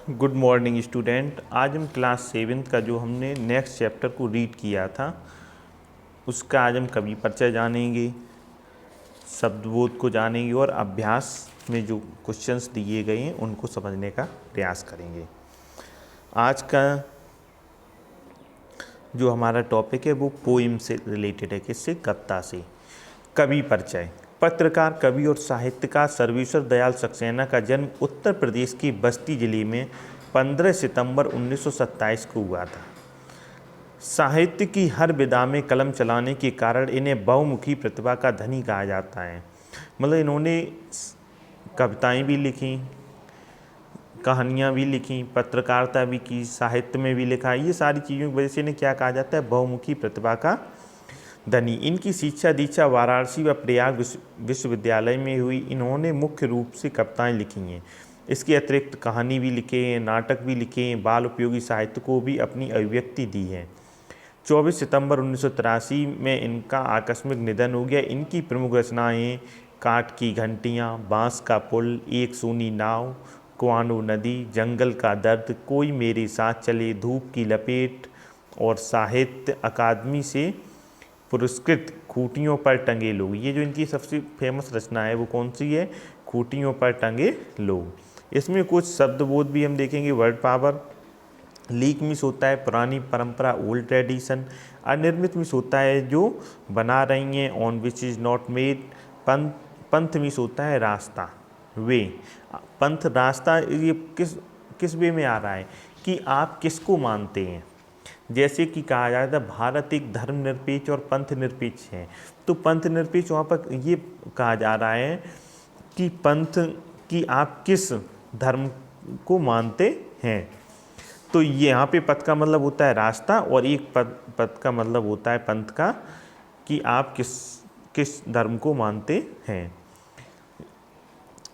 Good morning student. आज हम class 7th का जो हमने नेक्स्ट चैप्टर को रीड किया था उसका आज हम कवि परिचय जानेंगे, शब्दबोध को जानेंगे और अभ्यास में जो क्वेश्चंस दिए गए हैं उनको समझने का प्रयास करेंगे। आज का जो हमारा टॉपिक है वो पोइम से रिलेटेड है। किससे? कविता से। कवि परिचय। पत्रकार, कवि और साहित्यकार सर्वेश्वर दयाल सक्सेना का जन्म उत्तर प्रदेश के बस्ती जिले में 15 सितंबर 1927 को हुआ था। साहित्य की हर विधा में कलम चलाने के कारण इन्हें बहुमुखी प्रतिभा का धनी कहा जाता है। मतलब इन्होंने कविताएं भी लिखी, कहानियाँ भी लिखी, पत्रकारिता भी की, साहित्य में भी लिखा। ये सारी चीज़ों की वजह से इन्हें क्या कहा जाता है? बहुमुखी प्रतिभा का धनी। इनकी शिक्षा दीक्षा वाराणसी व प्रयाग विश्वविद्यालय में हुई। इन्होंने मुख्य रूप से कविताएं लिखी हैं। इसके अतिरिक्त कहानी भी लिखे हैं, नाटक भी लिखे हैं, बाल उपयोगी साहित्य को भी अपनी अभिव्यक्ति दी है। 24 सितंबर 1983 में इनका आकस्मिक निधन हो गया। इनकी प्रमुख रचनाएँ काठ की घंटियाँ, बाँस का पुल, एक सोनी नाव, कुआनो नदी, जंगल का दर्द, कोई मेरे साथ चले, धूप की लपेट और साहित्य अकादमी से पुरस्कृत खूंटियों पर टंगे लोग। ये जो इनकी सबसे फेमस रचना है वो कौन सी है? खूंटियों पर टंगे लोग। इसमें कुछ शब्दबोध भी हम देखेंगे। Word power. लीक मिस होता है पुरानी परंपरा, ओल्ड ट्रेडिशन। अनिर्मित मिस होता है जो बना रही हैं, on which is not made. पंथ मिस होता है रास्ता, वे। पंथ रास्ता ये किस वे में आ रहा है कि आप किसको मानते हैं। जैसे कि कहा जाता है भारत एक धर्मनिरपेक्ष और पंथ निरपेक्ष है। तो पंथ निरपेक्ष वहाँ पर ये कहा जा रहा है कि पंथ की आप किस धर्म को मानते हैं। तो ये यहाँ पे पथ का मतलब होता है रास्ता और एक पथ का मतलब होता है पंथ का, कि आप किस धर्म को मानते हैं।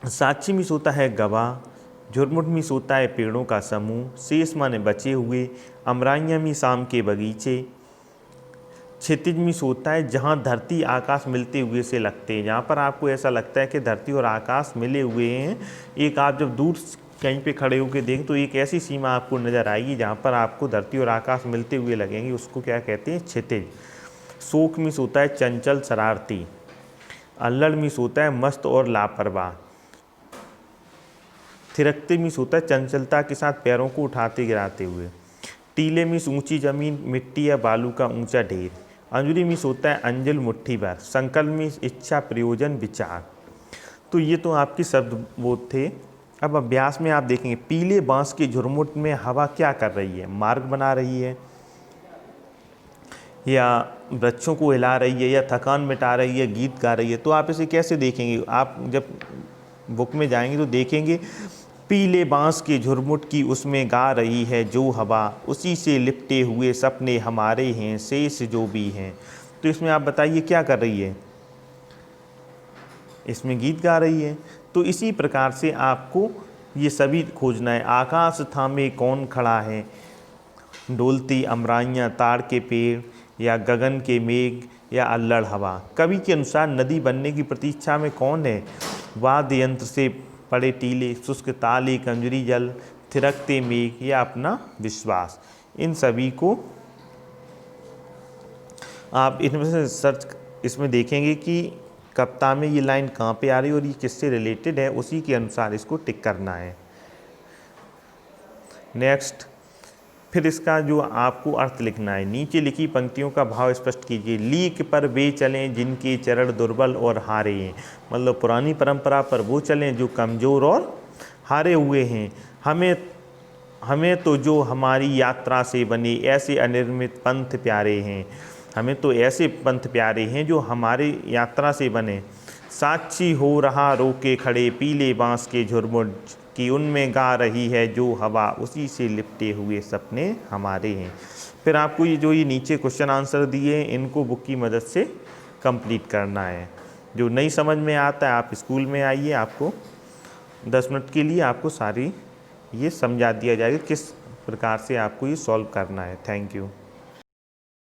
साक्षी मिस होता है गवाह। झुरमुट मिस होता है पेड़ों का समूह। शेष माने बचे हुए। अमराइयाँ में शाम के बगीचे। क्षितिज मिस होता है जहाँ धरती आकाश मिलते हुए से लगते हैं, जहाँ पर आपको ऐसा लगता है कि धरती और आकाश मिले हुए हैं। एक आप जब दूर कहीं पे खड़े होकर देखें तो एक ऐसी सीमा आपको नज़र आएगी जहाँ पर आपको धरती और आकाश मिलते हुए लगेंगे, उसको क्या कहते हैं? क्षितिज। शोक मिस होता है चंचल शरारती। अल्लड़ मिस होता है मस्त और लापरवाह। थिरकते मिस होता है चंचलता के साथ पैरों को उठाते गिराते हुए। टीले मिस ऊंची जमीन, मिट्टी या बालू का ऊंचा ढेर। अंजुरी मिस होता है अंजल मुट्ठी भर। संकल्प मिस इच्छा, प्रयोजन, विचार। तो ये तो आपके शब्द वो थे। अब अभ्यास में आप देखेंगे पीले बांस के झुरमुट में हवा क्या कर रही है? मार्ग बना रही है, या वृक्षों को हिला रही है, या थकान मिटा रही है, गीत गा रही है। तो आप इसे कैसे देखेंगे? आप जब बुक में जाएंगे तो देखेंगे पीले बांस के झुरमुट की उसमें गा रही है जो हवा, उसी से लिपटे हुए सपने हमारे हैं, शेष जो भी हैं। तो इसमें आप बताइए क्या कर रही है? इसमें गीत गा रही है। तो इसी प्रकार से आपको ये सभी खोजना है। आकाश थामे कौन खड़ा है, डोलती अमराइयाँ, ताड़ के पेड़, या गगन के मेघ, या अल्लड़ हवा। कवि के अनुसार नदी बनने की प्रतीक्षा में कौन है? वाद्य यंत्र से पड़े टीले, शुष्क ताल, एक अंजुरी जल, थिरकते मेघ, या अपना विश्वास। इन सभी को आप इनमें से सर्च इसमें देखेंगे कि कविता में ये लाइन कहाँ पे आ रही है और ये किससे रिलेटेड है, उसी के अनुसार इसको टिक करना है। नेक्स्ट, फिर इसका जो आपको अर्थ लिखना है। नीचे लिखी पंक्तियों का भाव स्पष्ट कीजिए। लीक पर वे चलें जिनके चरण दुर्बल और हारे हैं। मतलब पुरानी परंपरा पर वो चलें जो कमज़ोर और हारे हुए हैं। हमें तो जो हमारी यात्रा से बने ऐसे अनिर्मित पंथ प्यारे हैं। हमें तो ऐसे पंथ प्यारे हैं जो हमारे यात्रा से बने। साक्षी हो रहा रोके खड़े पीले बांस के झुरमुट, कि उनमें गा रही है जो हवा, उसी से लिपटे हुए सपने हमारे हैं। फिर आपको ये नीचे क्वेश्चन आंसर दिए हैं इनको बुक की मदद से कंप्लीट करना है। जो नहीं समझ में आता है आप स्कूल में आइए, आपको 10 मिनट के लिए आपको सारी ये समझा दिया जाएगा किस प्रकार से आपको ये सॉल्व करना है। Thank you.